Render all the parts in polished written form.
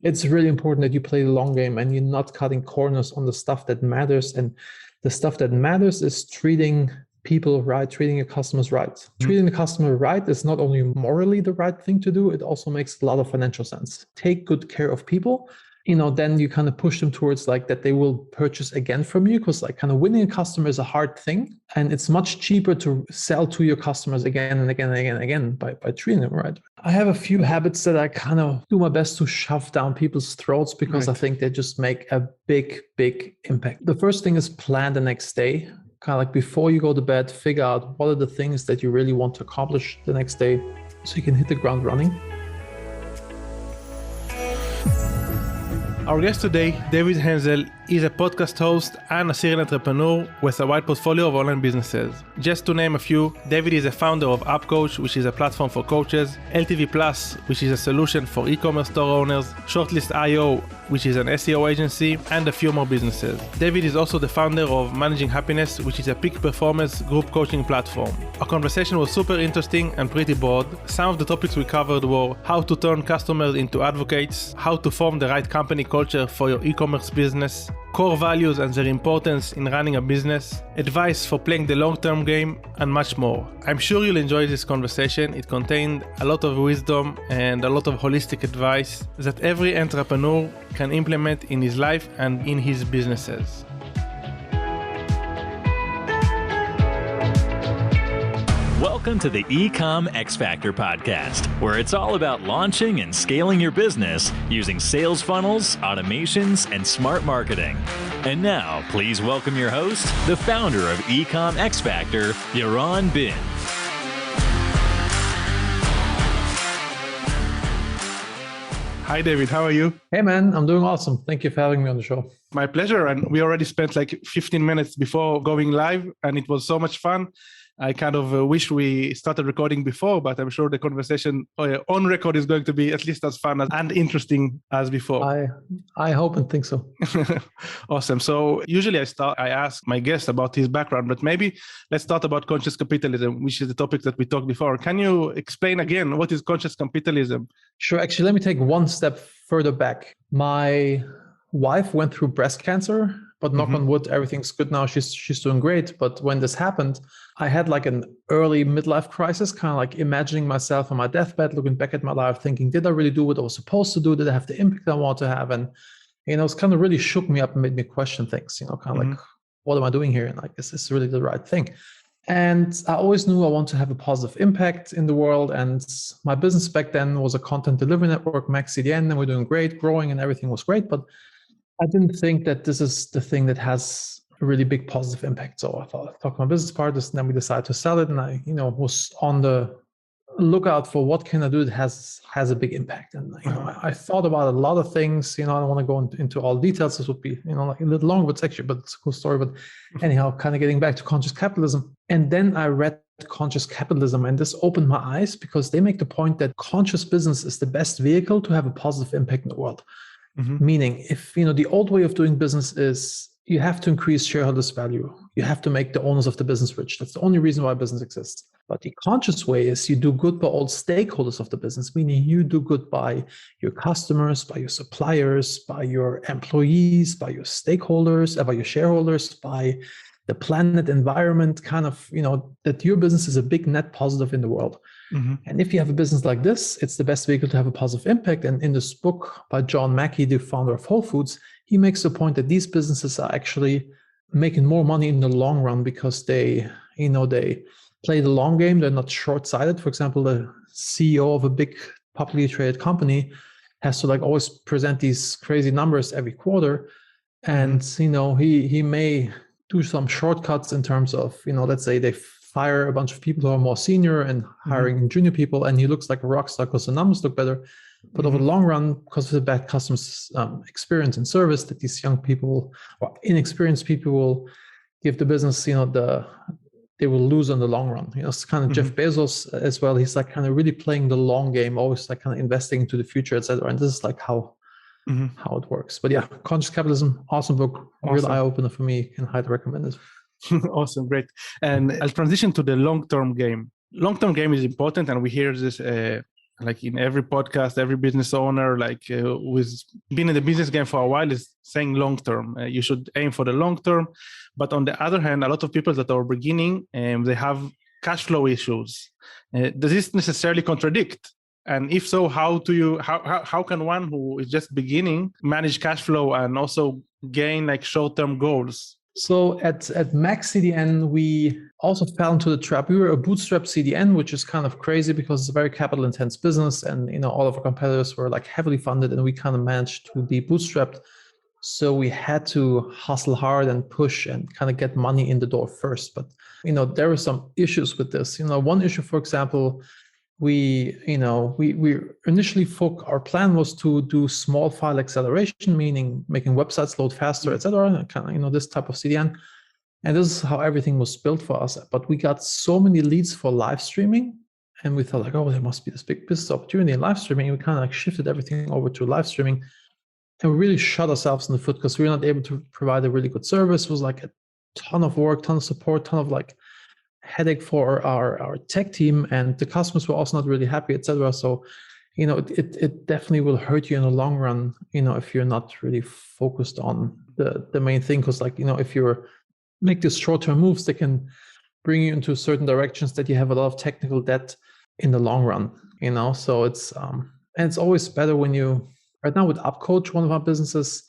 It's really important that you play the long game and you're not cutting corners on the stuff that matters. And the stuff that matters is treating people right, treating your customers right. Treating the customer right is not only morally the right thing to do, it also makes a lot of financial sense. Take good care of people, then you kind of push them towards like that they will purchase again from you, because like kind of winning a customer is a hard thing. And it's much cheaper to sell to your customers again and again and again and again by treating them right. I have a few habits that I kind of do my best to shove down people's throats because I think they just make a big, big impact. The first thing is plan the next day. Kind of like before you go to bed, figure out what are the things that you really want to accomplish the next day so you can hit the ground running. Our guest today, David Henzel, is a podcast host and a serial entrepreneur with a wide portfolio of online businesses. Just to name a few, David is a founder of App Coach, which is a platform for coaches, LTV Plus, which is a solution for e-commerce store owners, Shortlist.io, which is an SEO agency, and a few more businesses. David is also the founder of Managing Happiness, which is a peak performance group coaching platform. Our conversation was super interesting and pretty broad. Some of the topics we covered were how to turn customers into advocates, how to form the right company culture for your e-commerce business, core values and their importance in running a business, advice for playing the long-term game, and much more. I'm sure you'll enjoy this conversation. It contained a lot of wisdom and a lot of holistic advice that every entrepreneur can implement in his life and in his businesses. Welcome to the EcomXFactor podcast, where it's all about launching and scaling your business using sales funnels, automations, and smart marketing. And now, please welcome your host, the founder of EcomXFactor, Yaron Bin. Hi, David. How are you? Hey, man. I'm doing awesome. Thank you for having me on the show. My pleasure. And we already spent like 15 minutes before going live, and it was so much fun. I kind of wish we started recording before, but I'm sure the conversation on record is going to be at least as fun and interesting as before. I hope and think so. Awesome. So usually I ask my guest about his background, but maybe let's start about conscious capitalism, which is the topic that we talked before. Can you explain again what is conscious capitalism? Sure. Actually, let me take one step further back. My wife went through breast cancer, but knock on wood, everything's good now. She's doing great. But when this happened, I had like an early midlife crisis, kind of like imagining myself on my deathbed, looking back at my life, thinking, did I really do what I was supposed to do? Did I have the impact I want to have? And, it's kind of really shook me up and made me question things, kind of like, what am I doing here? And like, is this really the right thing? And I always knew I want to have a positive impact in the world. And my business back then was a content delivery network, MaxCDN, and we're doing great, growing, and everything was great. But I didn't think that this is the thing that has a really big positive impact. So I thought, I talked to my business partners, and then we decided to sell it. And I, was on the lookout for what can I do that has a big impact. And I thought about a lot of things. I don't want to go into all details. This would be, like a little long, but it's a cool story. But anyhow, kind of getting back to conscious capitalism. And then I read Conscious Capitalism, and this opened my eyes because they make the point that conscious business is the best vehicle to have a positive impact in the world. Meaning, if the old way of doing business is you have to increase shareholders' value, you have to make the owners of the business rich. That's the only reason why business exists. But the conscious way is you do good by all stakeholders of the business, meaning you do good by your customers, by your suppliers, by your employees, by your stakeholders, by your shareholders, by the planet, environment, kind of, that your business is a big net positive in the world. And if you have a business like this, it's the best vehicle to have a positive impact. And in this book by John Mackey, the founder of Whole Foods, he makes the point that these businesses are actually making more money in the long run because they play the long game. They're not short-sighted. For example, the CEO of a big publicly traded company has to always present these crazy numbers every quarter. And, he may do some shortcuts in terms of, let's say they fire a bunch of people who are more senior and hiring junior people, and he looks like a rock star because the numbers look better. But over the long run, because of the bad customer experience and service that these young people or inexperienced people will give the business, they will lose in the long run. It's kind of Jeff Bezos as well. He's kind of really playing the long game, always kind of investing into the future, etc. And this is how it works. But yeah, Conscious Capitalism, awesome book, real eye-opener for me. Can highly recommend it. Awesome, great. And I'll transition to the long-term game. Long-term game is important, and we hear this like in every podcast, every business owner, like who's been in the business game for a while, is saying long-term. You should aim for the long-term. But on the other hand, a lot of people that are beginning, they have cash flow issues. Does this necessarily contradict? And if so, how can one who is just beginning manage cash flow and also gain like short-term goals? So at Max CDN, we also fell into the trap. We were a bootstrap CDN, which is kind of crazy because it's a very capital intense business. And, all of our competitors were like heavily funded and we kind of managed to be bootstrapped. So we had to hustle hard and push and kind of get money in the door first. But, there were some issues with this. One issue, for example, we initially our plan was to do small file acceleration, meaning making websites load faster, etc. Kind of, this type of CDN. And this is how everything was built for us. But we got so many leads for live streaming, and we thought like, oh, there must be this big business opportunity in live streaming. And we kind of like shifted everything over to live streaming, and we really shot ourselves in the foot because we were not able to provide a really good service. It was like a ton of work, ton of support, ton of like headache for our tech team, and the customers were also not really happy, etc. So, it definitely will hurt you in the long run, if you're not really focused on the main thing. Because like, if you make these short-term moves, they can bring you into certain directions that you have a lot of technical debt in the long run, So it's and it's always better when right now with UpCoach, one of our businesses,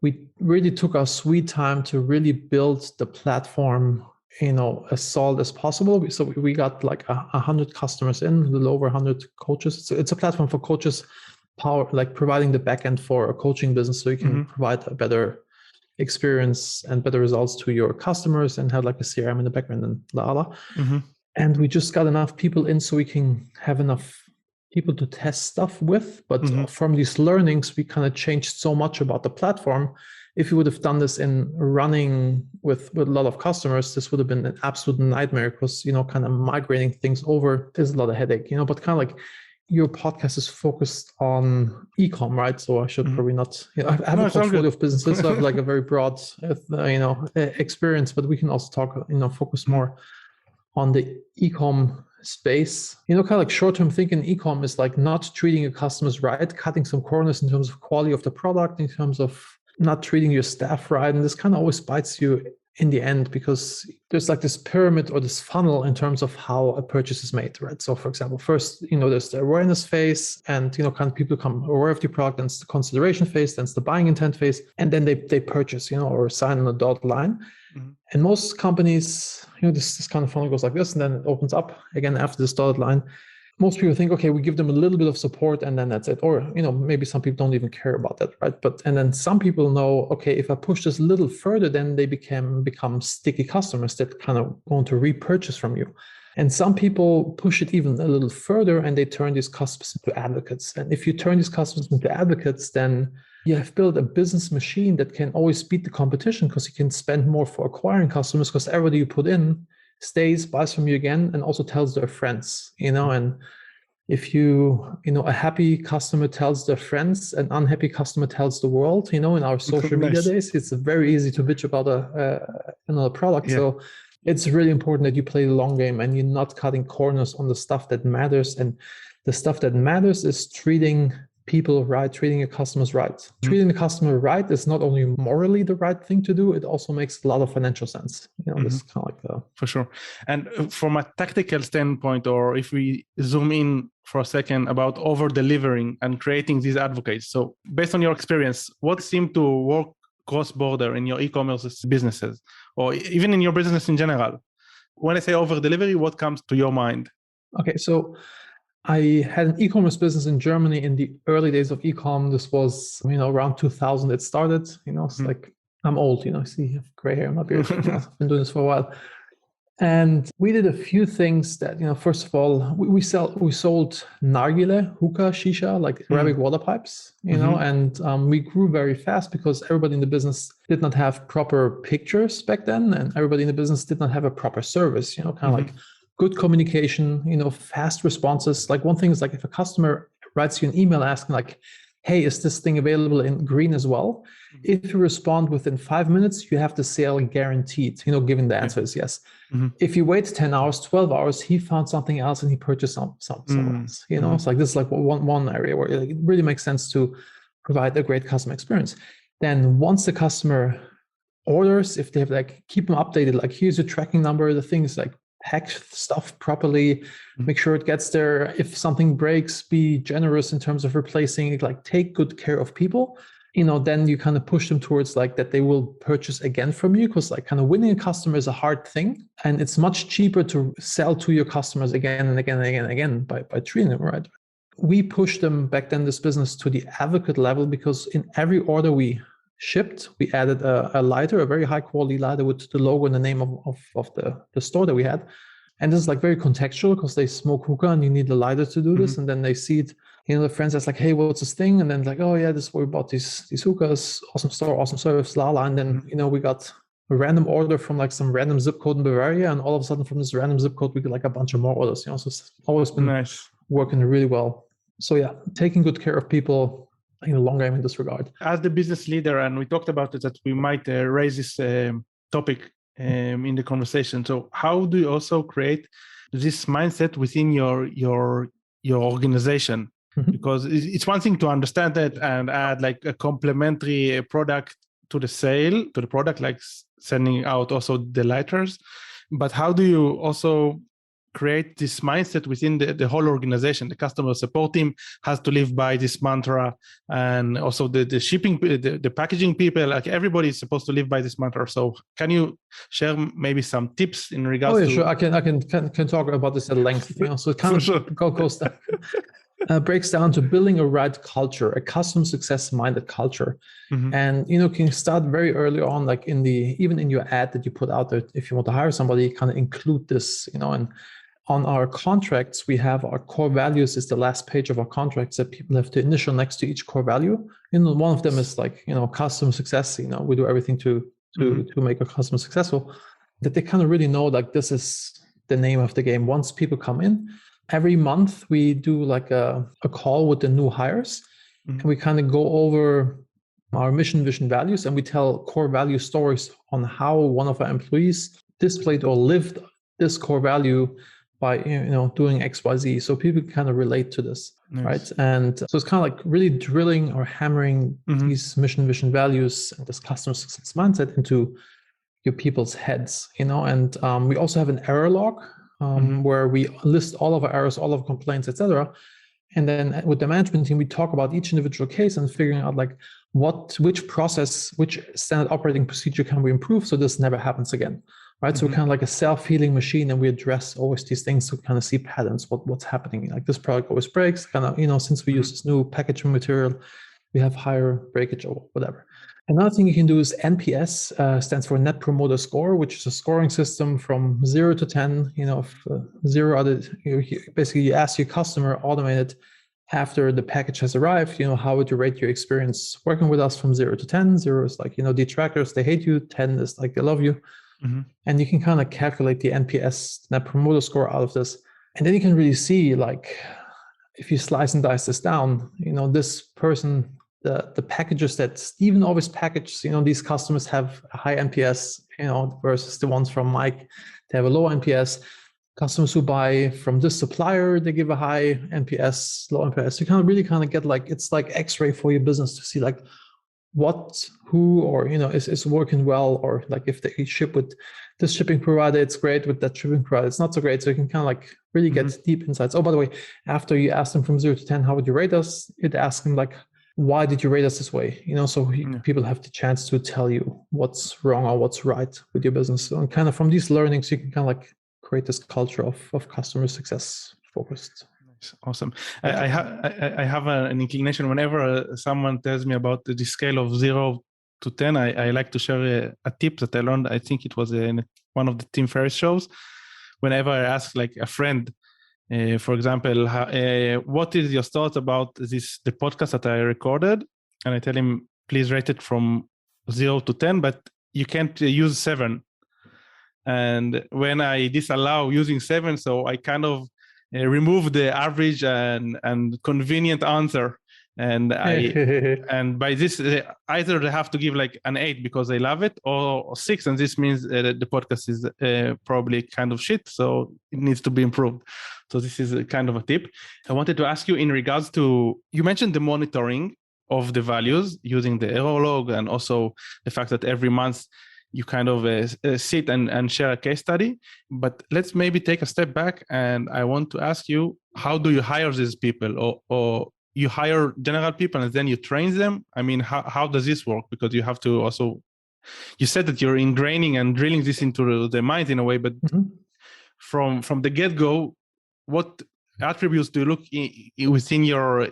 we really took our sweet time to really build the platform as solid as possible. So we got like 100 customers in, a little over 100 coaches. So it's a platform for coaches, providing the backend for a coaching business, so you can provide a better experience and better results to your customers and have like a CRM in the background and And we just got enough people in so we can have enough people to test stuff with. But from these learnings, we kind of changed so much about the platform. If you would have done this in running with a lot of customers, this would have been an absolute nightmare because, kind of migrating things over is a lot of headache, but kind of like your podcast is focused on ecom, right? So I should probably not, I have a portfolio of businesses, so I have like a very broad, experience, but we can also talk, focus more on the ecom space. Kind of like short-term thinking ecom is like not treating your customers right, cutting some corners in terms of quality of the product, in terms of not treating your staff right. And this kind of always bites you in the end because there's like this pyramid or this funnel in terms of how a purchase is made, right? So for example, first, there's the awareness phase and, kind of people become aware of the product, then it's the consideration phase, then it's the buying intent phase, and then they purchase, or sign on a dotted line. And most companies, this kind of funnel goes like this, and then it opens up again after this dotted line. Most people think, okay, we give them a little bit of support and then that's it. Or, maybe some people don't even care about that, right? And then some people know, okay, if I push this a little further, then they become sticky customers that kind of want to repurchase from you. And some people push it even a little further and they turn these customers into advocates. And if you turn these customers into advocates, then you have built a business machine that can always beat the competition because you can spend more for acquiring customers because everybody you put in stays, buys from you again, and also tells their friends, and if a happy customer tells their friends, an unhappy customer tells the world, in our social media days, it's very easy to bitch about another product. Yeah. So it's really important that you play the long game and you're not cutting corners on the stuff that matters. And the stuff that matters is treating people right, treating your customers right. Treating the customer right is not only morally the right thing to do, it also makes a lot of financial sense. This is kind of like for sure. And from a tactical standpoint, or if we zoom in for a second about over-delivering and creating these advocates. So based on your experience, what seemed to work cross-border in your e-commerce businesses, or even in your business in general? When I say over-delivery, what comes to your mind? Okay, so I had an e-commerce business in Germany in the early days of e-com. This was, around 2000 it started. It's like, I'm old, see, I have gray hair in my beard. I've been doing this for a while. And we did a few things that, first of all, we sold nargile, hookah, shisha, like Arabic water pipes, and we grew very fast because everybody in the business did not have proper pictures back then. And everybody in the business did not have a proper service, kind of like good communication, fast responses. Like one thing is like if a customer writes you an email asking like, hey, is this thing available in green as well? If you respond within 5 minutes, you have the sale guaranteed, given the answer is yes. If you wait 10 hours, 12 hours, he found something else and he purchased somewhere else. It's like this is like one area where it really makes sense to provide a great customer experience. Then once the customer orders, if they have like, keep them updated, like here's your tracking number, the things like pack stuff properly, make sure it gets there. If something breaks, be generous in terms of replacing it, like take good care of people. Then you kind of push them towards like that they will purchase again from you, because like kind of winning a customer is a hard thing, and it's much cheaper to sell to your customers again and again and again and again by treating them right. We pushed them back then, this business, to the advocate level, because in every order we shipped, we added a lighter, a very high quality lighter with the logo and the name of the store that we had. And this is like very contextual, because they smoke hookah and you need a lighter to do this. And then they see it, the friends that's like, hey, what's this thing? And then like, oh yeah, this is where we bought these hookahs, awesome store, awesome service, la. And then, we got a random order from like some random zip code in Bavaria. And all of a sudden from this random zip code, we get like a bunch of more orders, so it's always been working really well. So yeah, taking good care of people in the long game in this regard. As the business leader, and we talked about it, that we might raise this topic in the conversation. So how do you also create this mindset within your organization? Because it's one thing to understand it and add like a complementary product to the product, like sending out also the lighters. But how do you also create this mindset within the whole organization? The customer support team has to live by this mantra, and also the shipping, the packaging people, like everybody is supposed to live by this mantra. So can you share maybe some tips in regards to... Sure. I can talk about this at length. So it kind of goes down. Breaks down to building a right culture, a customer success minded culture. And can start very early on, like even in your ad that you put out there. If you want to hire somebody, kind of include this, and on our contracts, we have our core values is the last page of our contracts that people have to initial next to each core value. One of them is like, customer success. We do everything to make a customer successful, that they kind of really know like this is the name of the game. Once people come in, every month we do like a call with the new hires, and we kind of go over our mission, vision, values, and we tell core value stories on how one of our employees displayed or lived this core value by doing XYZ, so people can kind of relate to this. Right? And so it's kind of like really drilling or hammering these mission, vision, values and this customer success mindset into your people's heads. And we also have an error log where we list all of our errors, all of our complaints, etc. And then with the management team, we talk about each individual case and figuring out like which process, which standard operating procedure can we improve so this never happens again. Right. So we're kind of like a self-healing machine, and we address always these things to kind of see patterns, what's happening. Like this product always breaks, kind of, since we use this new packaging material, we have higher breakage or whatever. Another thing you can do is NPS, stands for Net Promoter Score, which is a scoring system from 0 to 10. If 0 basically you ask your customer automated after the package has arrived, how would you rate your experience working with us from 0 to 10? 0 is like, detractors, they hate you. 10 is like, they love you. And you can kind of calculate the NPS, Net Promoter Score, out of this. And then you can really see, like, if you slice and dice this down, this person, the packages that Steven always packages, these customers have a high NPS, versus the ones from Mike, they have a low NPS. Customers who buy from this supplier, they give a high NPS, low NPS. You kind of really get like, it's like X-ray for your business to see like who is working well, or like if they ship with this shipping provider, it's great. With that shipping provider, it's not so great. So you can kind of like really get deep insights. Oh, by the way, after you ask them from 0 to 10, how would you rate us? It asks them like, why did you rate us this way? So people have the chance to tell you what's wrong or what's right with your business. So, and kind of from these learnings, you can kind of like create this culture of customer success focused. Awesome. I have an inclination whenever someone tells me about the scale of 0 to 10, I like to share a tip that I learned. I think it was in one of the Tim Ferriss shows. Whenever I ask like a friend, for example, what is your thoughts about the podcast that I recorded? And I tell him, please rate it from 0 to 10, but you can't use 7. And when I disallow using 7, so I kind of remove the average and convenient answer And and by this, either they have to give like an 8 because they love it, or 6, and this means the podcast is probably kind of shit, so it needs to be improved. So this is a kind of a tip. I wanted to ask you in regards to, you mentioned the monitoring of the values using the error log, and also the fact that every month you kind of sit and share a case study. But let's maybe take a step back, and I want to ask you, how do you hire these people, or you hire general people and then you train them? I mean, how does this work? Because you have to also, you said that you're ingraining and drilling this into the mind in a way, but from the get-go, what attributes do you look within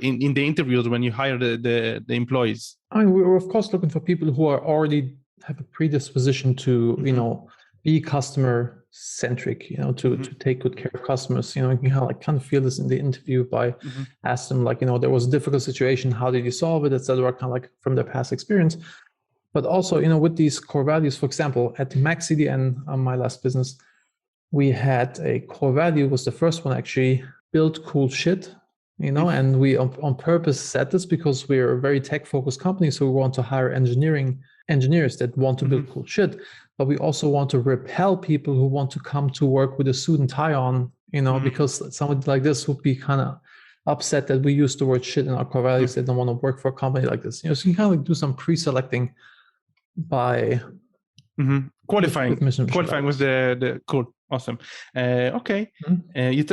in the interviews when you hire the employees? I mean, we're of course looking for people who are already have a predisposition to, be customer centric, to take good care of customers. You can feel this in the interview by asking them, like, there was a difficult situation, how did you solve it, etc., kind of like from their past experience. But also, with these core values, for example, at Max CDN, my last business, we had a core value, was the first one actually, build cool shit, and we on purpose said this because we're a very tech focused company. So we want to hire engineers that want to build cool shit, but we also want to repel people who want to come to work with a suit and tie on, because somebody like this would be kind of upset that we use the word shit in our core values. They don't want to work for a company like this. So you kind of do some pre-selecting by qualifying with the cool. Awesome. Okay.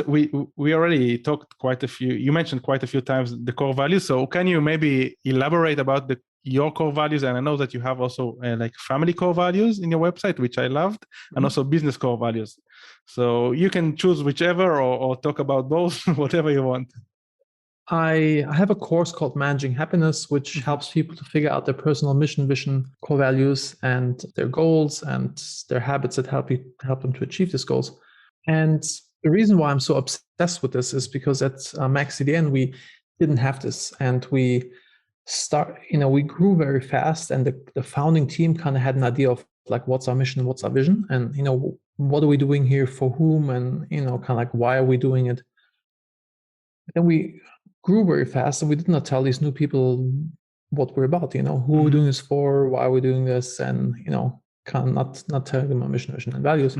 We already talked quite a few. You mentioned quite a few times the core values. So can you maybe elaborate about your core values? And I know that you have also like family core values in your website, which I loved, and also business core values. So you can choose whichever, or talk about both, whatever you want. I have a course called Managing Happiness, which helps people to figure out their personal mission, vision, core values, and their goals and their habits that help them to achieve these goals. And the reason why I'm so obsessed with this is because at Max CDN, we didn't have this, and we grew very fast, and the founding team kind of had an idea of like, what's our mission, what's our vision, and what are we doing here for whom, and kind of like, why are we doing it? Then we grew very fast, and we did not tell these new people what we're about, who we're doing this for, why we're doing this, and kind of not telling them our mission, vision, and values.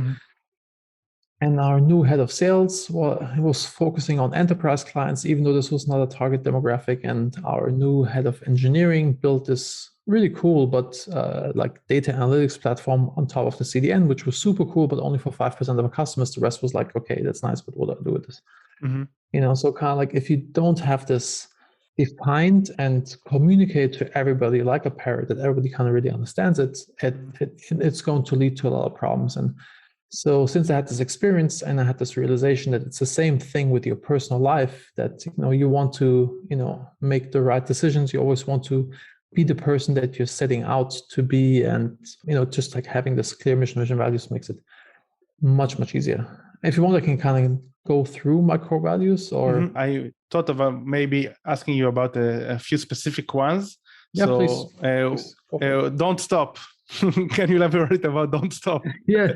And our new head of sales was focusing on enterprise clients, even though this was not a target demographic. And our new head of engineering built this really cool, but like data analytics platform on top of the CDN, which was super cool, but only for 5% of our customers. The rest was like, okay, that's nice, but what do I do with this? So kind of like, if you don't have this defined and communicate to everybody like a parrot, that everybody kind of really understands it, it's going to lead to a lot of problems. And so since I had this experience and I had this realization that it's the same thing with your personal life, that you want to make the right decisions, you always want to be the person that you're setting out to be, and just like having this clear mission, vision, values makes it much, much easier. If you want, I can kind of go through my core values, or I thought of maybe asking you about a few specific ones. Yeah, so please. Don't stop. Can you elaborate about don't stop? Yeah.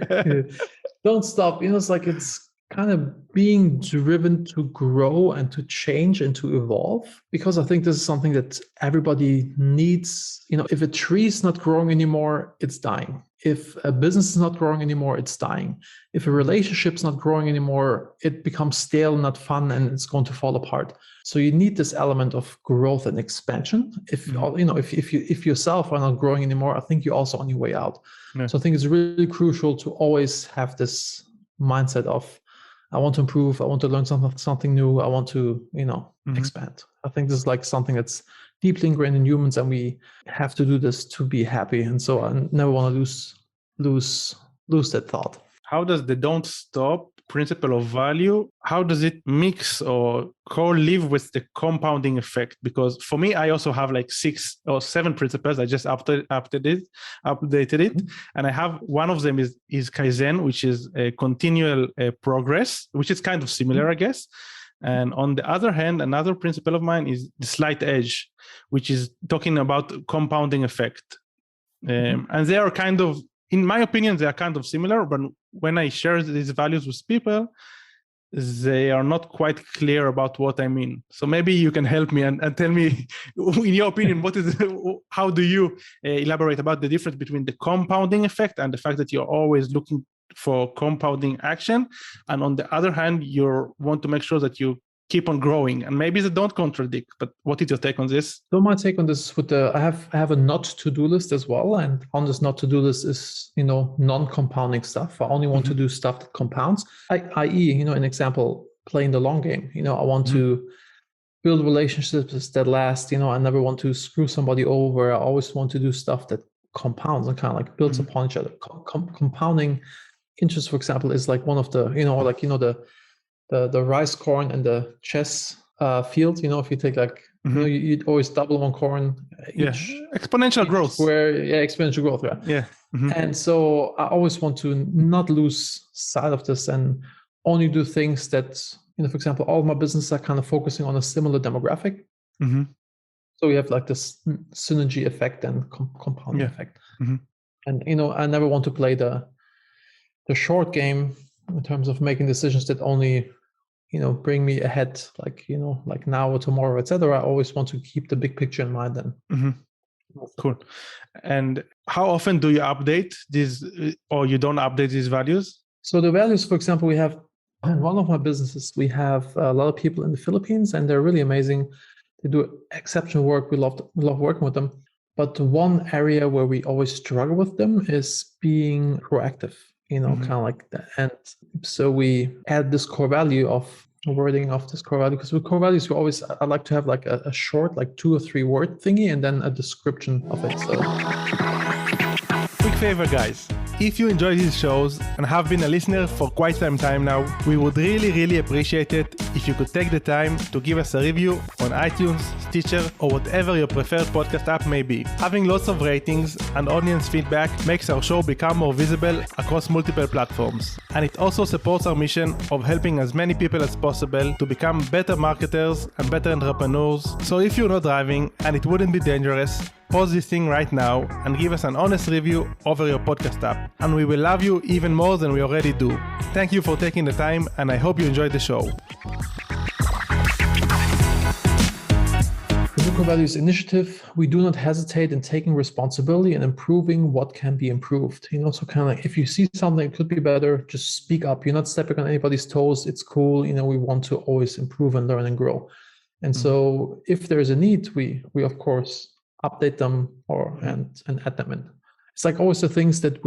Don't stop. It's like, it's kind of being driven to grow and to change and to evolve, because I think this is something that everybody needs. If a tree is not growing anymore, it's dying. If a business is not growing anymore, it's dying. If a relationship is not growing anymore, it becomes stale, not fun, and it's going to fall apart. So you need this element of growth and expansion. If if yourself are not growing anymore, I think you're also on your way out. Yeah. So I think it's really crucial to always have this mindset of, I want to improve, I want to learn something new, I want to expand. I think this is like something that's deeply ingrained in humans, and we have to do this to be happy. And so I never want to lose that thought. How does the don't stop principle of value, how does it mix or co-live with the compounding effect? Because for me, I also have like 6 or 7 principles. I just updated it. And I have, one of them is Kaizen, which is a continual progress, which is kind of similar, I guess. And on the other hand, another principle of mine is the slight edge, which is talking about compounding effect. And they are kind of, in my opinion, they are kind of similar, but when I share these values with people, they are not quite clear about what I mean. So maybe you can help me and tell me, in your opinion, how do you elaborate about the difference between the compounding effect and the fact that you're always looking for compounding action, and on the other hand, you want to make sure that you keep on growing, and maybe they don't contradict. But what is your take on this? So my take on this is I have a not to-do list as well, and on this not to-do list is non-compounding stuff. I only want to do stuff that compounds. I.e., an example, playing the long game. I want to build relationships that last. I never want to screw somebody over. I always want to do stuff that compounds and kind of like builds upon each other. Compounding interest, for example, is like one of the the rice corn and the chess field. If you take like you'd always double one corn each. Exponential growth. Exponential growth. Yeah. And so I always want to not lose sight of this and only do things that, for example, all of my businesses are kind of focusing on a similar demographic. So we have like this synergy effect and compounding effect. And I never want to play the short game in terms of making decisions that only bring me ahead, like now or tomorrow, etc. I always want to keep the big picture in mind then. Cool. And how often do you update these, or you don't update these values? So the values, for example, we have in one of my businesses, we have a lot of people in the Philippines, and they're really amazing. They do exceptional work. We love working with them. But one area where we always struggle with them is being proactive. Kind of like that. And so we add this core value of wording of this core value, because with core values, I like to have like a short, like 2 or 3 word thingy, and then a description of it. So, quick favor, guys. If you enjoy these shows and have been a listener for quite some time now, we would really appreciate it if you could take the time to give us a review on iTunes, Stitcher, or whatever your preferred podcast app may be. Having lots of ratings and audience feedback makes our show become more visible across multiple platforms. And it also supports our mission of helping as many people as possible to become better marketers and better entrepreneurs. So if you're not driving and it wouldn't be dangerous, pause this thing right now and give us an honest review over your podcast app, and we will love you even more than we already do. Thank you for taking the time, and I hope you enjoyed the show. The Core Values Initiative, we do not hesitate in taking responsibility and improving what can be improved. So kind of like if you see something that could be better, just speak up. You're not stepping on anybody's toes. It's cool. We want to always improve and learn and grow. And so if there's a need, we of course update them and add them in. It's like always the things that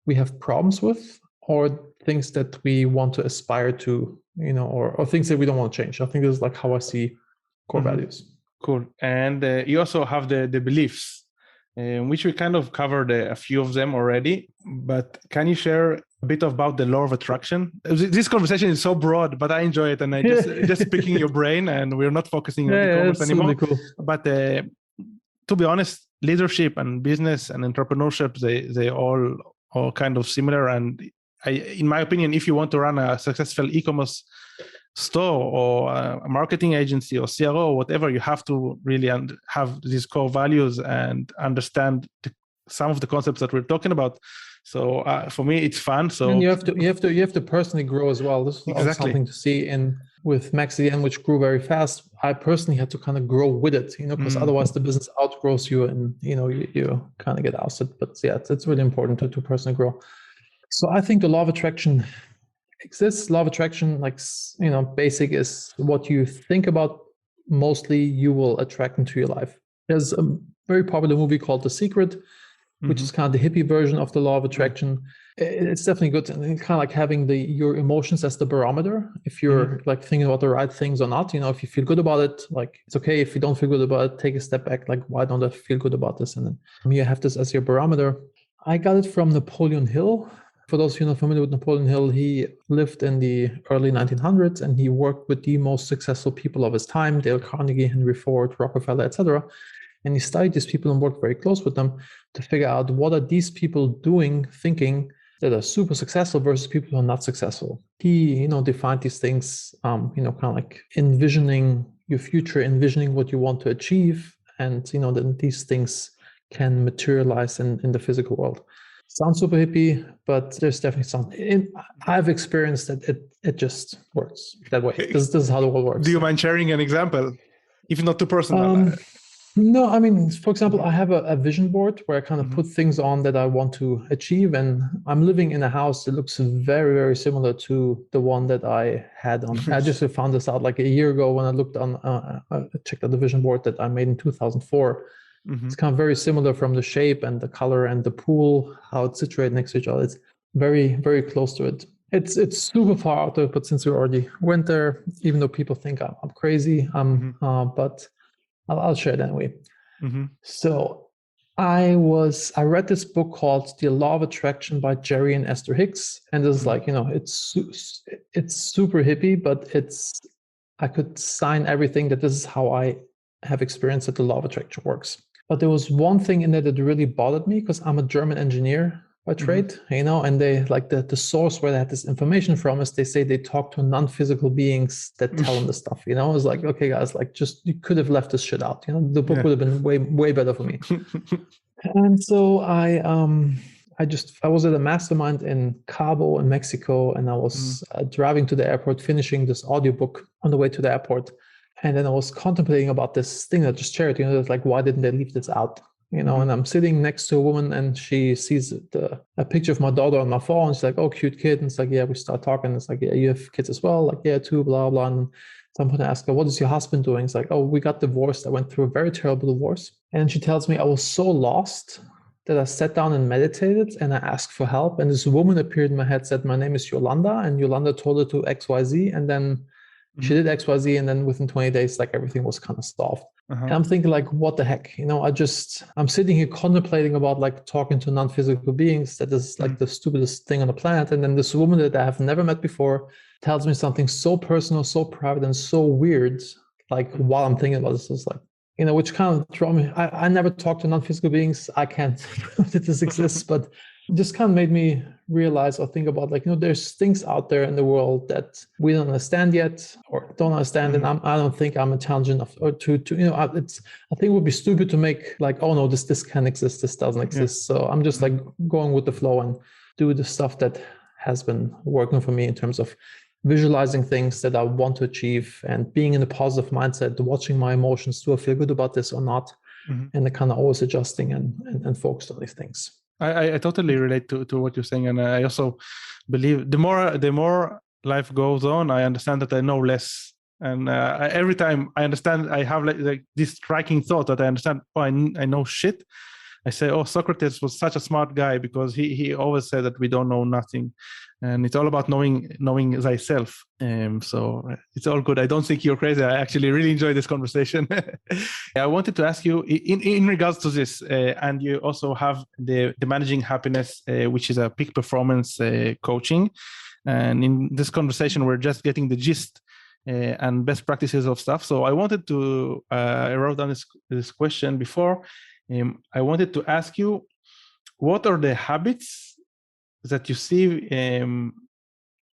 we have problems with, or things that we want to aspire to, or things that we don't want to change. I think this is like how I see core values. Cool. And you also have the beliefs, which we kind of covered a few of them already, but can you share a bit about the law of attraction? This conversation is so broad, but I enjoy it, and I just picking your brain, and we're not focusing on e-commerce anymore. Really cool. But to be honest, leadership and business and entrepreneurship, they all are kind of similar. And in my opinion, if you want to run a successful e-commerce store or a marketing agency or CRO or whatever, you have to really have these core values and understand some of the concepts that we're talking about. So for me, it's fun. So and you have to personally grow as well. This is something to see. And with MaxDN, which grew very fast, I personally had to kind of grow with it, because otherwise the business outgrows you, and you kind of get ousted. But yeah, it's really important to personally grow. So I think the law of attraction exists. Law of attraction, like basic, is what you think about mostly you will attract into your life. There's a very popular movie called The Secret, which is kind of the hippie version of the law of attraction. It's definitely good, and it's kind of like having your emotions as the barometer. If you're like thinking about the right things or not, if you feel good about it, like it's okay. If you don't feel good about it, take a step back. Like, why don't I feel good about this? And then you have this as your barometer. I got it from Napoleon Hill. For those of you not familiar with Napoleon Hill, he lived in the early 1900s, and he worked with the most successful people of his time: Dale Carnegie, Henry Ford, Rockefeller, etc. And he studied these people and worked very close with them to figure out what are these people doing, thinking, that are super successful versus people who are not successful. He, defined these things, kind of like envisioning your future, envisioning what you want to achieve, and then these things can materialize in the physical world. Sounds super hippie, but there's definitely I've experienced that it just works that way. This is how the world works. Do you mind sharing an example, if not too personal? No, I mean, for example, I have a vision board where I kind of put things on that I want to achieve, and I'm living in a house that looks very, very similar to the one that I had on. I just found this out like a year ago when I looked on, I checked out the vision board that I made in 2004. It's kind of very similar from the shape and the color and the pool, how it's situated next to each other. It's very, very close to it. It's super far out there, but since we already went there, even though people think I'm crazy, but I'll share it anyway. So I read this book called The Law of Attraction by Jerry and Esther Hicks. And this is like, it's super hippie, but I could sign everything that this is how I have experienced that the law of attraction works. But there was one thing in there that really bothered me because I'm a German engineer by trade, and they like the source where they had this information from is they say they talk to non-physical beings that tell them the stuff, It's like, okay, guys, like just, you could have left this shit out, the book would have been way, way better for me. And so I was at a mastermind in Cabo in Mexico, and I was driving to the airport, finishing this audiobook on the way to the airport. And then I was contemplating about this thing that I just shared, it's like, why didn't they leave this out? And I'm sitting next to a woman and she sees a picture of my daughter on my phone. She's like, oh, cute kid. And it's like, yeah, we start talking. It's like, yeah, you have kids as well? Like, yeah, too, blah, blah. And someone asked her, what is your husband doing? It's like, oh, we got divorced. I went through a very terrible divorce. And she tells me I was so lost that I sat down and meditated and I asked for help. And this woman appeared in my head, said, my name is Yolanda. And Yolanda told her to XYZ. And then she did XYZ. And then within 20 days, like everything was kind of solved. And I'm thinking like, what the heck? I'm sitting here contemplating about like talking to non-physical beings. That is like the stupidest thing on the planet. And then this woman that I have never met before tells me something so personal, so private, and so weird. Like while I'm thinking about this, it's like, which kind of draw me. I never talk to non-physical beings. I can't prove that this exists, but just kind of made me realize or think about like, there's things out there in the world that we don't understand yet or don't understand. And I don't think I'm intelligent enough or to I think it would be stupid to make like, oh no, this can exist, this doesn't exist. So I'm just like going with the flow and do the stuff that has been working for me in terms of visualizing things that I want to achieve and being in a positive mindset, watching my emotions. Do I feel good about this or not? And the kind of always adjusting and focused on these things. I totally relate to what you're saying, and I also believe the more life goes on, I understand that I know less, and every time I understand, I have like this striking thought that I understand. Oh, I know shit. I say, oh, Socrates was such a smart guy because he always said that we don't know nothing, and it's all about knowing thyself. So it's all good. I don't think you're crazy. I actually really enjoyed this conversation. I wanted to ask you in regards to this, and you also have the Managing Happiness, which is a peak performance coaching. And in this conversation, we're just getting the gist and best practices of stuff. So I wanted to, I wrote down this question before. I wanted to ask you, what are the habits that you see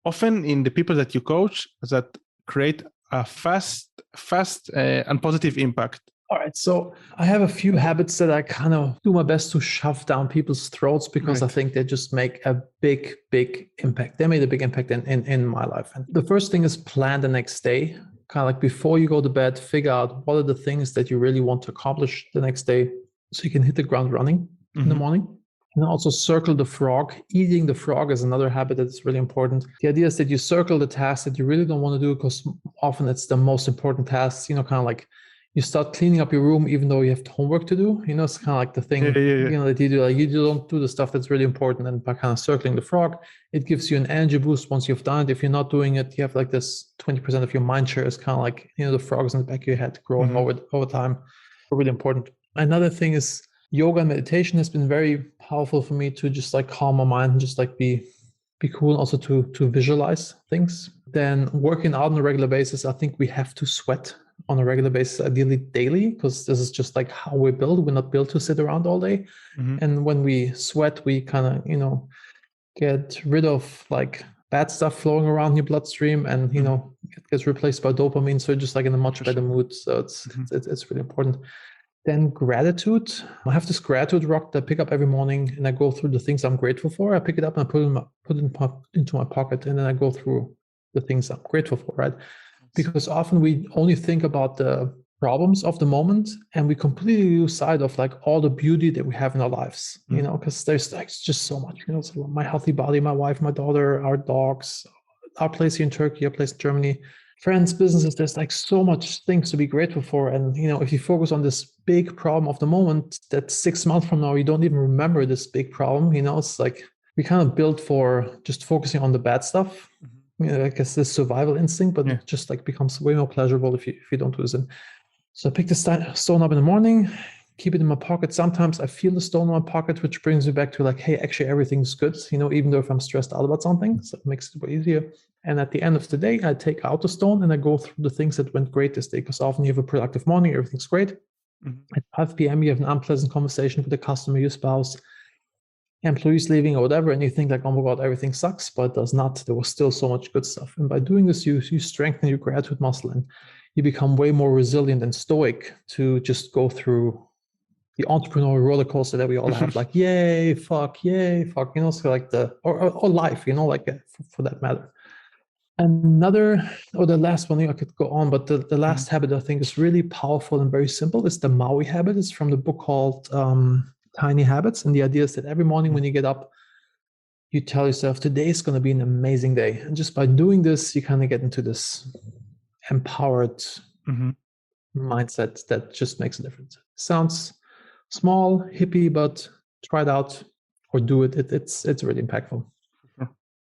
often in the people that you coach that create a fast and positive impact? All right. So I have a few habits that I kind of do my best to shove down people's throats because I think they just make a big, big impact. They made a big impact in my life. And the first thing is plan the next day. Kind of like before you go to bed, figure out what are the things that you really want to accomplish the next day so you can hit the ground running in the morning. And also circle the frog. Eating the frog is another habit that's really important. The idea is that you circle the tasks that you really don't want to do because often it's the most important tasks, kind of like you start cleaning up your room even though you have homework to do. It's kind of like the thing, that you do. Like you don't do the stuff that's really important. And by kind of circling the frog, it gives you an energy boost once you've done it. If you're not doing it, you have like this 20% of your mind share is kind of like, the frogs in the back of your head growing over time. Really important. Another thing is yoga and meditation has been very powerful for me to just like calm my mind and just like be cool, and also to visualize things. Then working out on a regular basis, I think we have to sweat on a regular basis, ideally daily, because this is just like how we're built. We're not built to sit around all day. And when we sweat, we kind of, get rid of like bad stuff flowing around your bloodstream, and it gets replaced by dopamine. So you're just like in a much better mood. So it's really important. Then gratitude. I have this gratitude rock that I pick up every morning, and I go through the things I'm grateful for. I pick it up and I put it into my pocket, and then I go through the things I'm grateful for, right? Because often we only think about the problems of the moment, and we completely lose sight of like all the beauty that we have in our lives, you know, because there's like just so much, you know, so my healthy body, my wife, my daughter, our dogs, our place here in Turkey, our place in Germany, friends, businesses. There's like so much things to be grateful for. And, you know, if you focus on this big problem of the moment, that 6 months from now, you don't even remember this big problem, you know, it's like we kind of built for just focusing on the bad stuff. You know, I guess this survival instinct, but it just like becomes way more pleasurable if you don't do this. And so I pick the stone up in the morning, keep it in my pocket. Sometimes I feel the stone in my pocket, which brings me back to like, hey, actually everything's good, you know, even though if I'm stressed out about something, so it makes it way easier. And at the end of the day, I take out the stone and I go through the things that went great this day, because often you have a productive morning, everything's great. At 5 p.m., you have an unpleasant conversation with a customer, your spouse, employees leaving or whatever, and you think like, oh my God, everything sucks, but it does not. There was still so much good stuff. And by doing this, you strengthen your gratitude muscle, and you become way more resilient and stoic to just go through the entrepreneurial roller coaster that we all have, like yay, fuck, you know, so like or life, you know, like for that matter. Another, or the last one, I could go on, but the last habit I think is really powerful and very simple is the Maui habit. It's from the book called Tiny Habits. And the idea is that every morning when you get up, you tell yourself, today is going to be an amazing day. And just by doing this, you kind of get into this empowered mindset that just makes a difference. Sounds small, hippie, but try it out or do it. It's really impactful.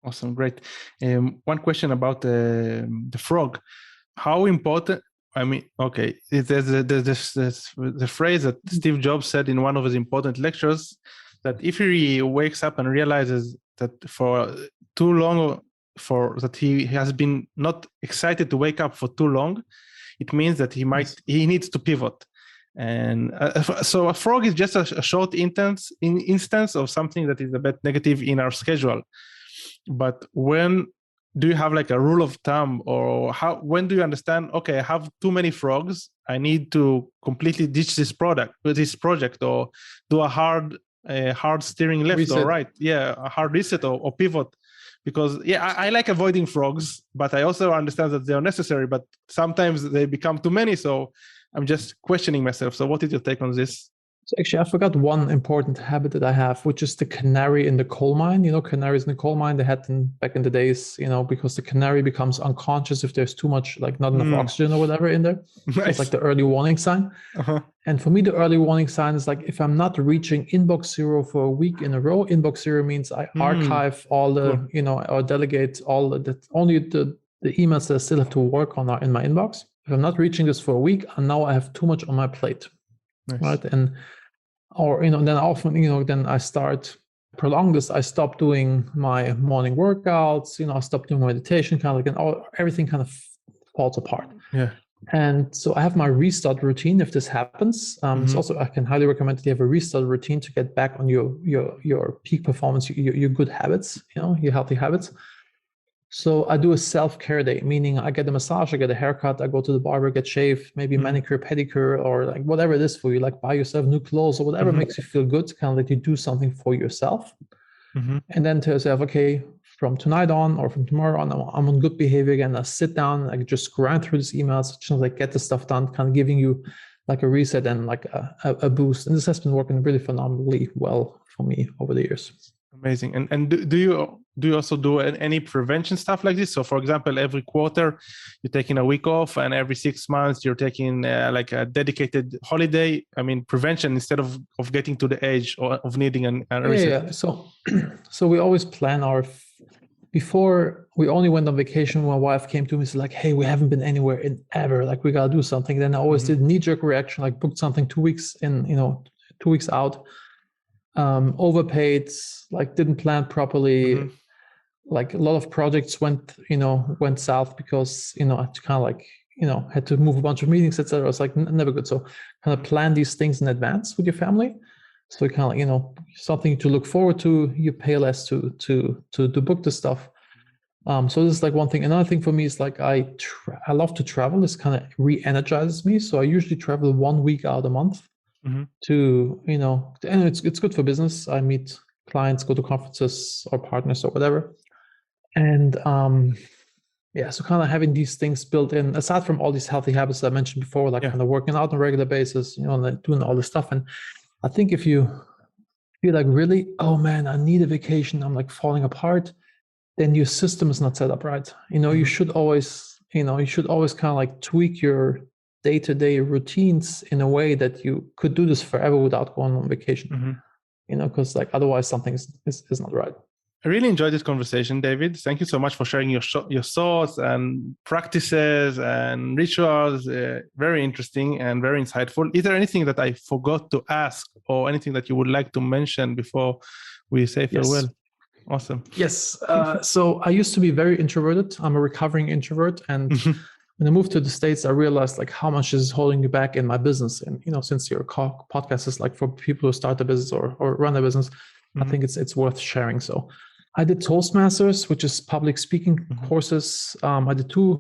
Awesome, great. One question about the frog. How important? I mean, okay, there's the phrase that Steve Jobs said in one of his important lectures, that if he wakes up and realizes that for too long, that he has been not excited to wake up for too long, it means that he needs to pivot. And so a frog is just a short instance of something that is a bit negative in our schedule. But when do you have like a rule of thumb, or when do you understand, okay, I have too many frogs, I need to completely ditch this project, or do a hard steering left reset, or right? Yeah, a hard reset or pivot. Because I like avoiding frogs, but I also understand that they are necessary, but sometimes they become too many. So I'm just questioning myself. So what is your take on this? So actually, I forgot one important habit that I have, which is the canary in the coal mine. You know, canaries in the coal mine, they had them back in the days, you know, because the canary becomes unconscious if there's too much, like not enough oxygen or whatever in there. Nice. So it's like the early warning sign. And for me, the early warning sign is like, if I'm not reaching inbox zero for a week in a row, inbox zero means I archive all the, you know, or delegate all only the emails that I still have to work on are in my inbox. If I'm not reaching this for a week, and now I have too much on my plate. Nice. Right. And, or, you know, then often, you know, then I start prolong this. I stop doing my morning workouts, you know, I stop doing meditation, kind of like, and everything kind of falls apart. Yeah. And so I have my restart routine. If this happens, it's also, I can highly recommend that you have a restart routine to get back on your peak performance, your good habits, you know, your healthy habits. So I do a self-care day, meaning I get a massage, I get a haircut, I go to the barber, get shaved, maybe manicure, pedicure, or like whatever it is for you, like buy yourself new clothes or whatever makes you feel good, kind of like you do something for yourself. And then tell yourself, okay, from tonight on or from tomorrow on, I'm on good behavior again. I sit down, I just grind through these emails, just like get the stuff done, kind of giving you like a reset and like a boost. And this has been working really phenomenally well for me over the years. Amazing. And do you also do any prevention stuff like this? So for example, every quarter you're taking a week off, and every 6 months you're taking like a dedicated holiday. I mean, prevention instead of getting to the age of needing an reset. Yeah. So we always plan before we only went on vacation. My wife came to me and said like, hey, we haven't been anywhere in ever. Like we got to do something. Then I always did knee-jerk reaction, like booked something 2 weeks in, 2 weeks out. Overpaid, like didn't plan properly. Like a lot of projects went south because, I kind of like, had to move a bunch of meetings, etc. It's like never good. So kind of plan these things in advance with your family. So you kind of, something to look forward to, you pay less to book the stuff. So this is like one thing. Another thing for me is like, I love to travel. This kind of re-energizes me. So I usually travel 1 week out a month. to, and it's good for business. I meet clients, go to conferences or partners or whatever. And so kind of having these things built in, aside from all these healthy habits I mentioned before, like kind of working out on a regular basis, and doing all this stuff. And I think if you feel like really, oh man, I need a vacation, I'm like falling apart, then your system is not set up right. You should always kind of like tweak your day-to-day routines in a way that you could do this forever without going on vacation, because like otherwise something is not right. I really enjoyed this conversation, David. Thank you so much for sharing your thoughts and practices and rituals. Very interesting and very insightful. Is there anything that I forgot to ask or anything that you would like to mention before we say farewell? Yes. Awesome. Yes. So I used to be very introverted. I'm a recovering introvert. And when I moved to the States, I realized like how much is holding you back in my business. And, since your podcast is like for people who start a business or run a business, I think it's worth sharing. So I did Toastmasters, which is public speaking courses. I did 2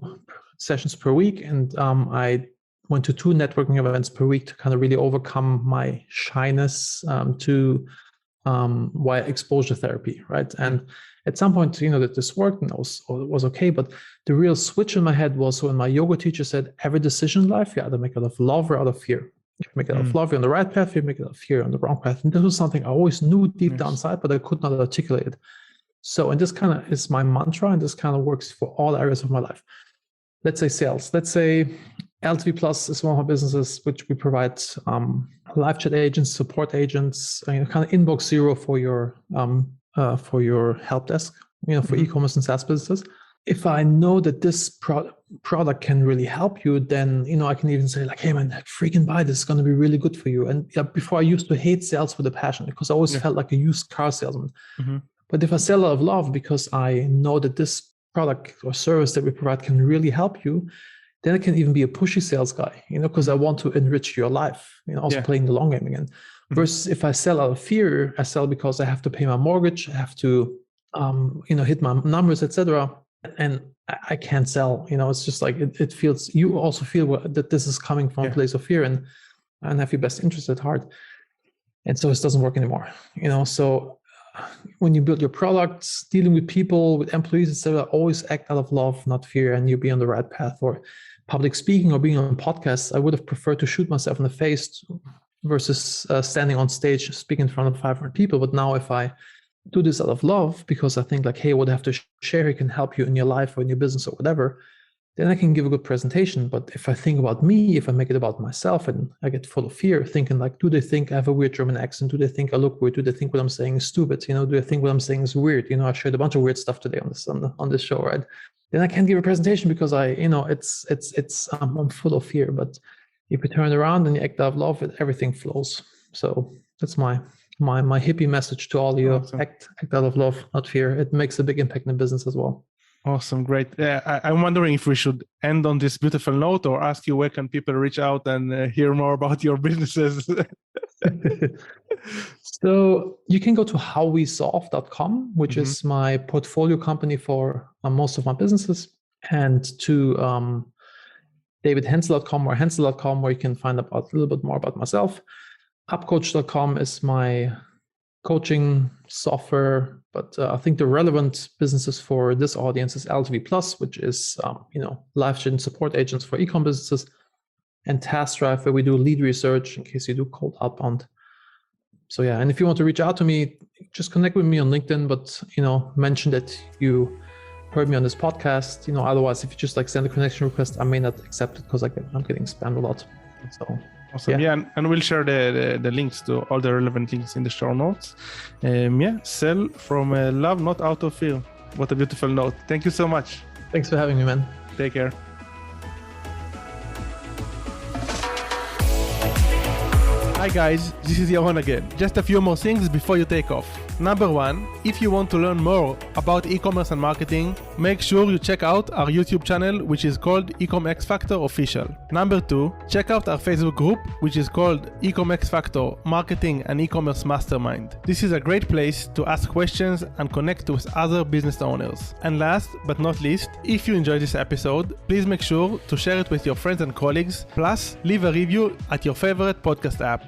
sessions per week, and I went to 2 networking events per week to kind of really overcome my shyness to via exposure therapy, right? And at some point, that this worked and it was okay. But the real switch in my head was when my yoga teacher said, every decision in life, you either make it out of love or out of fear. If you make it out of love, you're on the right path. If you make it out of fear, on the wrong path. And this was something I always knew deep down inside, but I could not articulate it. So, and this kind of is my mantra, and this kind of works for all areas of my life. Let's say sales. Let's say LTV Plus is one of my businesses, which we provide live chat agents, support agents, kind of inbox zero for your help desk, for e-commerce and SaaS businesses. If I know that this product can really help you, then, I can even say like, hey man, freaking buy this, it's going to be really good for you. And before I used to hate sales with a passion because I always felt like a used car salesman. But if I sell out of love because I know that this product or service that we provide can really help you, then I can even be a pushy sales guy, because I want to enrich your life, also playing the long game again. Versus if I sell out of fear, I sell because I have to pay my mortgage, I have to, hit my numbers, etc. And I can't sell, it's just like, it feels, you also feel that this is coming from a place of fear and have your best interest at heart. And so it doesn't work anymore, so when you build your products, dealing with people, with employees, etc., always act out of love, not fear, and you'll be on the right path. Or public speaking or being on podcasts, I would have preferred to shoot myself in the face versus standing on stage, speaking in front of 500 people. But now if I do this out of love, because I think like, hey, what I have to share here can help you in your life or in your business or whatever, then I can give a good presentation. But if I think about me, if I make it about myself and I get full of fear, thinking like, do they think I have a weird German accent? Do they think I look weird? Do they think what I'm saying is stupid? Do they think what I'm saying is weird? I shared a bunch of weird stuff today on this show, right? Then I can't give a presentation because I'm full of fear. But if you turn around and you act out of love, everything flows. So that's my hippie message to all you. Awesome. Act out of love, not fear. It makes a big impact in business as well. Awesome. Great. I'm wondering if we should end on this beautiful note or ask you where can people reach out and hear more about your businesses? So you can go to HowWeSolve.com, which is my portfolio company for most of my businesses, and to DavidHenzel.com or Henzel.com, where you can find out a little bit more about myself. Upcoach.com is my coaching software, but I think the relevant businesses for this audience is LTV Plus, which is live chat and support agents for ecom businesses, and TaskDrive, where we do lead research in case you do cold outbound. So yeah, and if you want to reach out to me, just connect with me on LinkedIn, but mention that you heard me on this podcast. Otherwise, if you just like send a connection request, I may not accept it because I'm getting spammed a lot. So awesome. Yeah, and we'll share the links to all the relevant links in the show notes. Sell from love, not out of fear. What a beautiful note. Thank you so much. Thanks for having me, man. Take care. Hi guys, this is Yaron again. Just a few more things before you take off. Number 1, if you want to learn more about e-commerce and marketing, make sure you check out our YouTube channel, which is called EcomXFactor Official. Number 2, check out our Facebook group, which is called EcomXFactor Marketing and E-commerce Mastermind. This is a great place to ask questions and connect with other business owners. And last but not least, if you enjoyed this episode, please make sure to share it with your friends and colleagues, plus leave a review at your favorite podcast app.